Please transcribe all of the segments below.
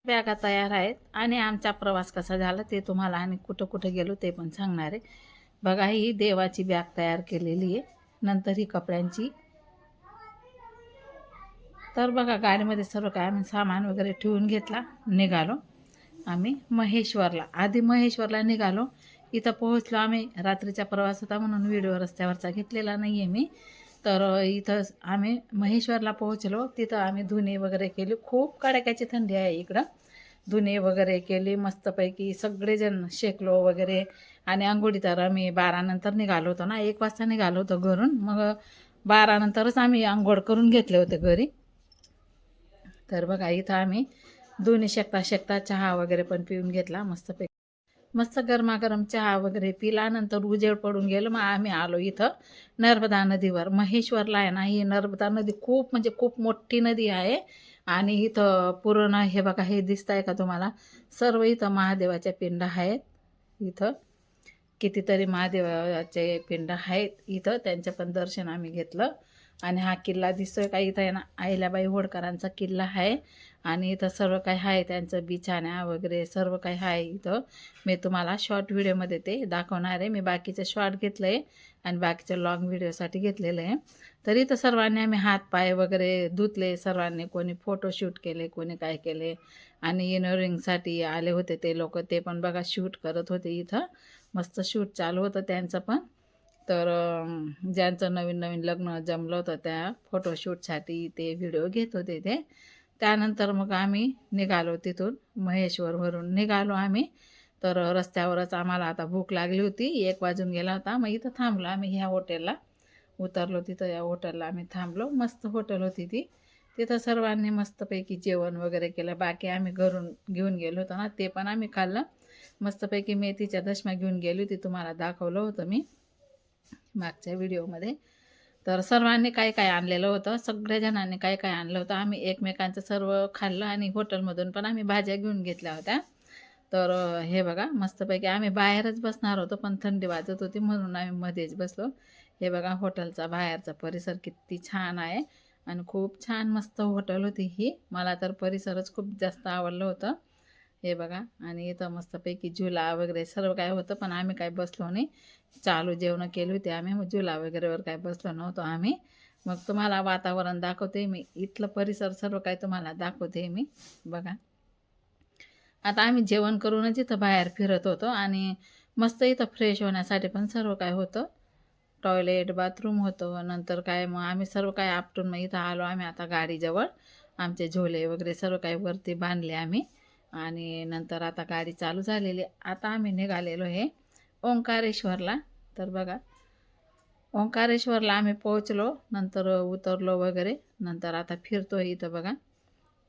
बॅगा तयार आहेत आणि आमचा प्रवास कसा झाला ते तुम्हाला आणि कुठं कुठं गेलो ते पण सांगणार आहे. बघा ही देवाची बॅग तयार केलेली आहे. नंतर ही कपड्यांची. तर बघा गाडीमध्ये सर्व काय आम्ही सामान वगैरे ठेवून घेतला, निघालो आम्ही महेश्वरला. आधी महेश्वरला निघालो. इथं पोहोचलो आम्ही. रात्रीचा प्रवास होता म्हणून व्हिडिओ रस्त्यावरचा घेतलेला नाही आहे मी. तर इथं आम्ही महेश्वरला पोहोचलो. तिथं आम्ही धुणी वगैरे केली. खूप कडाक्याची थंडी आहे इकडं. धुणे वगैरे केली मस्तपैकी. सगळेजण शेकलो वगैरे. आणि अंघोळी तर आम्ही 12 नंतर निघालो होतो ना, 1 वाजता निघालो होतो घरून. मग 12 नंतरच आम्ही अंघोळ करून घेतले होते घरी. तर बघा इथं आम्ही दोन्ही शेकता शेकता चहा वगैरे पण पिऊन घेतला मस्तपैकी. मस्त गरमागरम चहा वगैरे पिला. नंतर उजेड पडून गेलो. मग आम्ही आलो इथं नर्मदा नदीवर. महेश्वरला आहे ना, ही नर्मदा नदी खूप म्हणजे खूप मोठी नदी आहे. आणि इथं पूर्ण हे बघा, हे दिसत आहे का तुम्हाला, सर्व इथं महादेवाच्या पिंड आहेत. इथं कितीतरी महादेवाचे पिंड आहेत इथं. त्यांचं पण दर्शन आम्ही घेतलं. आणि हा किल्ला दिसतोय का, इथं आहे ना अहिल्याबाई होळकरांचा किल्ला आहे. आणि इथं सर्व काही आहे, त्यांचं बिछाण्या वगैरे सर्व काही आहे इथं. मी तुम्हाला शॉर्ट व्हिडिओमध्ये ते दाखवणार आहे. मी बाकीचं शॉर्ट घेतलं आहे आणि बाकीचं लॉंग व्हिडिओसाठी घेतलेलं आहे. तर इथं सर्वांनी आम्ही हातपाय वगैरे धुतले. सर्वांनी कोणी फोटोशूट केले, कोणी काय केले. आणि इनरिंगसाठी आले होते ते लोक, ते पण बघा शूट करत होते इथं. मस्त शूट चालू होतं त्यांचं पण. तर ज्यांचं नवीन नवीन लग्न जमलं होतं त्या फोटोशूटसाठी ते व्हिडिओ घेत होते ते. त्यानंतर मग आम्ही निघालो तिथून, महेश्वरवरून निघालो आम्ही. तर रस्त्यावरच आम्हाला आता भूक लागली होती. 1 वाजून गेला होता. मग इथं थांबलो आम्ही, ह्या हॉटेलला उतरलो. तिथं या हॉटेलला आम्ही थांबलो. मस्त हॉटेल होती ती. तिथं सर्वांनी मस्तपैकी जेवण वगैरे केलं. बाकी आम्ही घरून घेऊन गेलो होतो ना, ते पण आम्ही खाल्लं. मस्तपैकी मेथीच्या दशम्या घेऊन गेली होती, तुम्हाला दाखवलं होतं मी मागच्या व्हिडिओमध्ये. तर सर्वांनी काय काय आणलेलं होतं, सगळ्या जणांनी काय काय आणलं होतं. आम्ही एकमेकांचं सर्व खाल्लं. आणि हॉटेलमधून पण आम्ही भाज्या घेऊन घेतल्या होत्या. तर हे बघा मस्तपैकी आम्ही बाहेरच बसणार होतो, पण थंडी वाजत होती म्हणून आम्ही मध्येच बसलो. हे बघा हॉटेलचा बाहेरचा परिसर किती छान आहे. आणि खूप छान मस्त हॉटेल होती ही. मला तर परिसरच खूप जास्त आवडलं होतं. हे बघा. आणि इथं मस्तपैकी झुला वगैरे सर्व काय होतं, पण आम्ही काय बसलो नाही. चालू जेवणं केली होती आम्ही, मग झुला वगैरेवर काय बसलो नव्हतो आम्ही. मग तुम्हाला वातावरण दाखवते मी, इथलं परिसर सर्व काय तुम्हाला दाखवते मी. बघा आता आम्ही जेवण करूनच इथं बाहेर फिरत होतो. आणि मस्त इथं फ्रेश होण्यासाठी पण सर्व काय होतं, टॉयलेट बाथरूम होतं. नंतर काय मग आम्ही सर्व काय आपटून मग इथं आलो आम्ही आता गाडीजवळ. आमचे झोले वगैरे सर्व काही वरती बांधले आम्ही. आणि नंतर आता गाडी चालू झालेली. आता आम्ही निघालेलो आहे ओंकारेश्वरला. तर बघा ओंकारेश्वरला आम्ही पोहोचलो. नंतर उतरलो वगैरे. नंतर आता फिरतोय इथं बघा.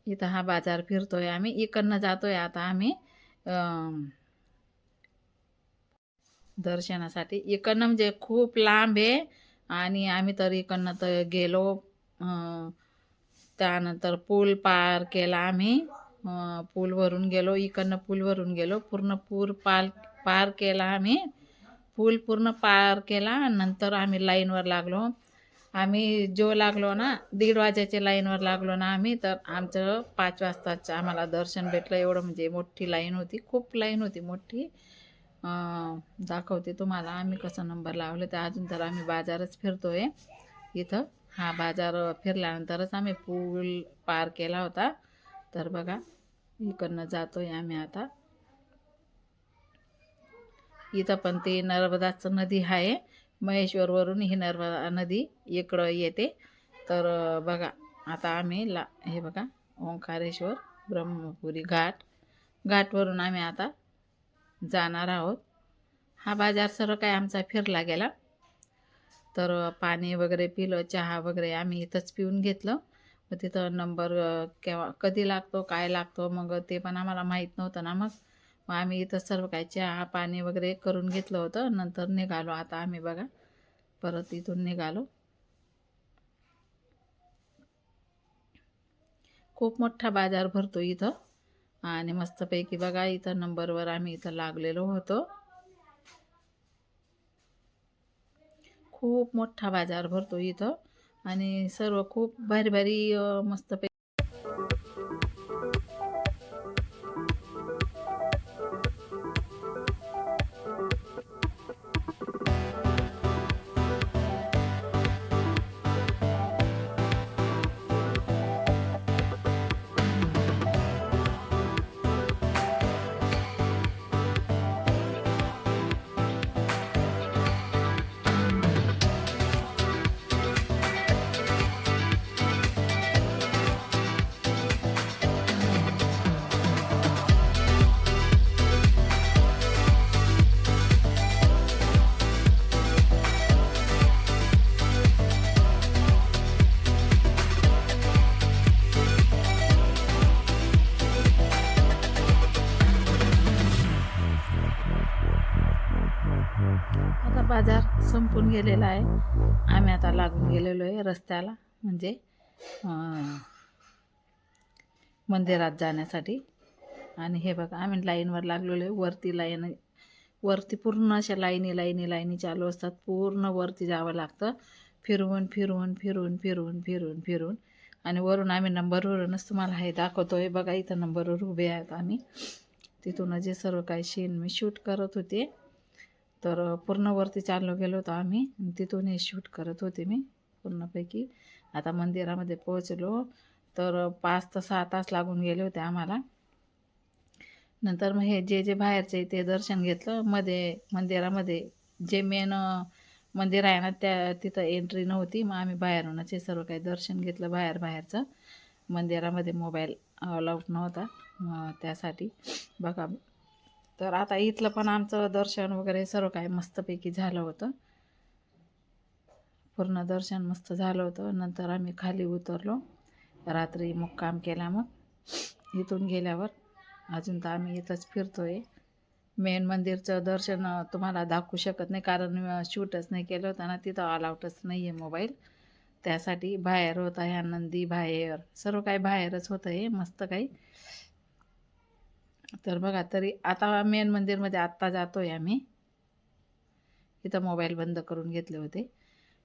इथं हा बाजार फिरतोय आम्ही. इकडनं जातोय आता आम्ही दर्शनासाठी. इकडनं म्हणजे खूप लांब आहे. आणि आम्ही तर इकडनं तर गेलो. त्यानंतर पूल पार केला आम्ही. पूलवरून गेलो. इकडनं पूलवरून गेलो. पूर्ण पूल पार केला आम्ही. पूल पूर्ण पार केला. नंतर आम्ही लाईनवर लागलो. आम्ही जो लागलो ना, 1:30 वाजायच्या लाईनवर लागलो ना आम्ही. तर आमचं 5 वाजताच आम्हाला दर्शन भेटलं. एवढं म्हणजे मोठी लाईन होती, खूप लाईन होती मोठी. दाखवते तुम्हाला आम्ही कसं नंबर लावलं तर. अजून तर आम्ही बाजारच फिरतोय इथं. हा बाजार फिरल्यानंतरच आम्ही पूल पार केला होता. तर बघा इकडनं जातोय आम्ही आता. इथं पण ते नर्मदाचं नदी आहे. महेश्वरवरून ही नर्मदा नदी इकडं येते. तर बघा आता आम्ही हे बघा ओंकारेश्वर ब्रह्मपुरी घाटवरून आम्ही आता जाणार आहोत. हा बाजार सर्व काय आमचा फिरला गेला. तर पाणी वगैरे पिलं, चहा वगैरे आम्ही इथंच पिऊन घेतलं. मग तिथं नंबर केव्हा कधी लागतो काय लागतो मग ते पण आम्हाला माहीत नव्हतं ना. मग आम्ही इथं सर्व काय चहा पाणी वगैरे करून घेतलं होतं. नंतर निघालो आता आम्ही बघा, परत इथून निघालो. खूप मोठा बाजार भरतो इथं. आणि मस्तपैकी बघा इथं नंबरवर आम्ही इथं लागलेलो होतो. खूप मोठा बाजार भरतो इथं. आणि सर्व खूप भारी भारी मस्तपैकी बाजार संपून गेलेला आहे. आम्ही आता लागून गेलेलो आहे रस्त्याला, म्हणजे मंदिरात जाण्यासाठी. आणि हे बघा आम्ही लाईनवर लागलेलो आहे. वरती पूर्ण अशा लाईनी चालू असतात. पूर्ण वरती जावं लागतं, फिरून. आणि वरून आम्ही नंबरवरूनच तुम्हाला हे दाखवतोय. बघा इथं नंबरवर उभे आहेत आम्ही. तिथून जे सर्व काही सीन मी शूट करत होते, तर पूर्ण वरती चाललो गेलो होतो आम्ही. तिथून हे शूट करत होते मी पूर्णपैकी. आता मंदिरामध्ये पोहोचलो, तर 5 ते 6 तास लागून गेले होते आम्हाला. नंतर मग हे जे बाहेरचे ते दर्शन घेतलं. मंदिरामध्ये जे मेन मंदिर आहे ना, तिथं एंट्री नव्हती. मग आम्ही बाहेरूनच हे सर्व काही दर्शन घेतलं. बाहेरचं मंदिरामध्ये मोबाईल अलाउड नव्हता, त्यासाठी. बघा, तर आता इथलं पण आमचं दर्शन वगैरे सर्व काही मस्तपैकी झालं होतं. पूर्ण दर्शन मस्त झालं होतं. नंतर आम्ही खाली उतरलो, रात्री मुक्काम केला. मग इथून गेल्यावर अजून तर आम्ही इथंच फिरतोय. मेन मंदिरचं दर्शन तुम्हाला दाखवू शकत नाही, कारण शूटच नाही केलं होतं ना, तिथं अलाउडच नाही आहे मोबाईल. त्यासाठी बाहेर होता ह्या नंदी बाहेर, सर्व काही बाहेरच होतं हे मस्त काही. तर बघा, तरी आता मेन मंदिरमध्ये आत्ता जातोय आम्ही. इथं मोबाईल बंद करून घेतले होते.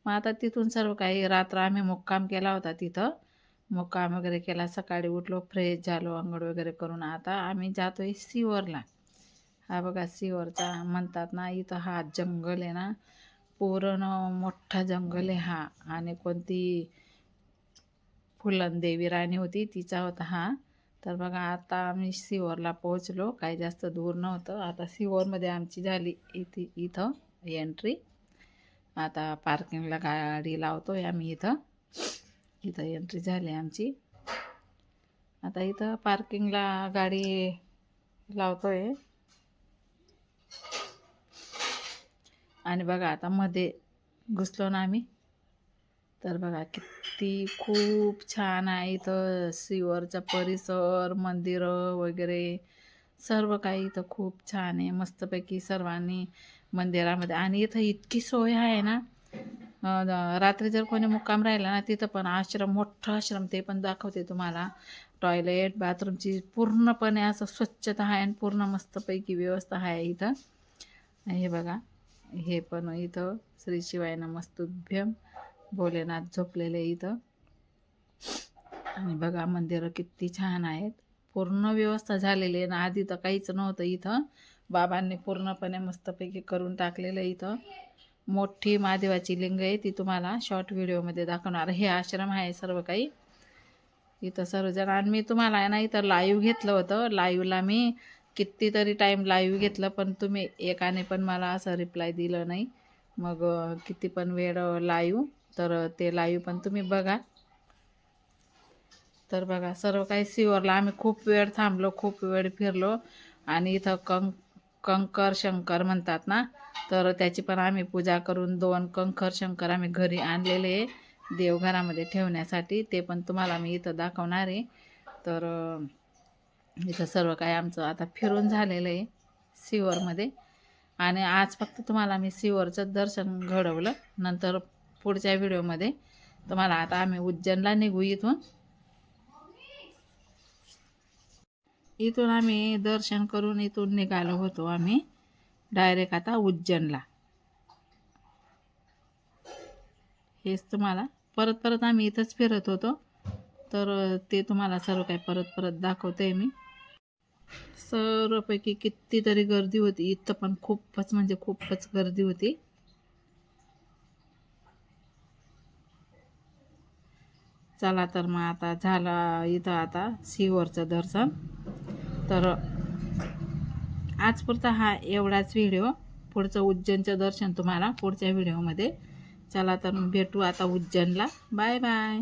मग आता तिथून सर्व काही रात्र आम्ही मुक्काम केला होता. तिथं मुक्काम वगैरे केला. सकाळी उठलो, फ्रेश झालो, अंघोळ वगैरे करून आता आम्ही जातोय सिहोरला. हा बघा सिहोरचा म्हणतात ना, इथं हा जंगल आहे ना, पूर्ण मोठा जंगल आहे हा. आणि कोणती फुलंदेवी राणी होती, तिचा होता हा. तर बघा आता आम्ही सिहोरला पोहोचलो. काही जास्त दूर नव्हतं. आता सिहोरमध्ये आमची झाली इथं एंट्री. आता पार्किंगला गाडी लावतोय आम्ही. इथं एंट्री झाली आमची. आता इथं पार्किंगला गाडी लावतोय. आणि बघा आता मध्ये घुसलो ना आम्ही. तर बघा किती खूप छान आहे इथं सिहोरचा परिसर, मंदिरं वगैरे सर्व काही इथं खूप छान आहे. मस्तपैकी सर्वांनी मंदिरामध्ये. आणि इथं इतकी सोय आहे ना, रात्री जर कोणी मुक्काम राहिला ना, तिथं पण आश्रम, मोठा आश्रम, ते पण दाखवते तुम्हाला. टॉयलेट, बाथरूमची पूर्णपणे असं स्वच्छता आहे आणि पूर्ण मस्तपैकी व्यवस्था आहे इथं. हे बघा, हे पण इथं श्री शिवाय नमस्तुभ्यम भोलेनाथ झोपलेले इथं. आणि बघा मंदिरं किती छान आहेत. पूर्ण व्यवस्था झालेली आहे ना. आधी तर काहीच नव्हतं इथं. बाबांनी पूर्णपणे मस्तपैकी करून टाकलेलं इथं. मोठी महादेवाची लिंग आहे, ती तुम्हाला शॉर्ट व्हिडिओमध्ये दाखवणार. हे आश्रम आहे सर्व काही इथं सर्वजण. आणि मी तुम्हाला आहे ना इथं लाईव्ह घेतलं होतं. लाईव्हला मी कितीतरी टाईम लाईव्ह घेतलं, पण तुम्ही एकाने पण मला असं रिप्लाय दिलं नाही. मग किती पण वेळ लाईव्ह, तर ते लाईव्ह पण तुम्ही बघा. तर बघा सर्व काही सिहोरला आम्ही खूप वेळ थांबलो, खूप वेळ फिरलो. आणि इथं कंकर शंकर म्हणतात ना, तर त्याची पण आम्ही पूजा करून 2 कंकर शंकर आम्ही घरी आणलेले देवघरामध्ये ठेवण्यासाठी. ते पण तुम्हाला मी इथं दाखवणार आहे. तर इथं सर्व काही आमचं आता फिरून झालेलं आहे सिहोरमध्ये. आणि आज फक्त तुम्हाला मी सिहोरचं दर्शन घडवलं. नंतर पुढच्या व्हिडिओमध्ये तुम्हाला, आता आम्ही उज्जैनला निघू. इथून आम्ही दर्शन करून इथून निघालो होतो आम्ही डायरेक्ट आता उज्जैनला. हेच तुम्हाला परत आम्ही इथंच फिरत होतो, तर ते तुम्हाला सर्व काही परत दाखवते मी. सर्वपैकी कितीतरी गर्दी होती इथं, पण खूपच म्हणजे खूपच गर्दी होती. चला तर मग आता झालं इथं आता सिहोरचं दर्शन. तर आजपुरता हा एवढाच व्हिडिओ. पुढचं उज्जैनचं दर्शन तुम्हाला पुढच्या व्हिडिओमध्ये. चला तर भेटू आता उज्जैनला. Bye bye.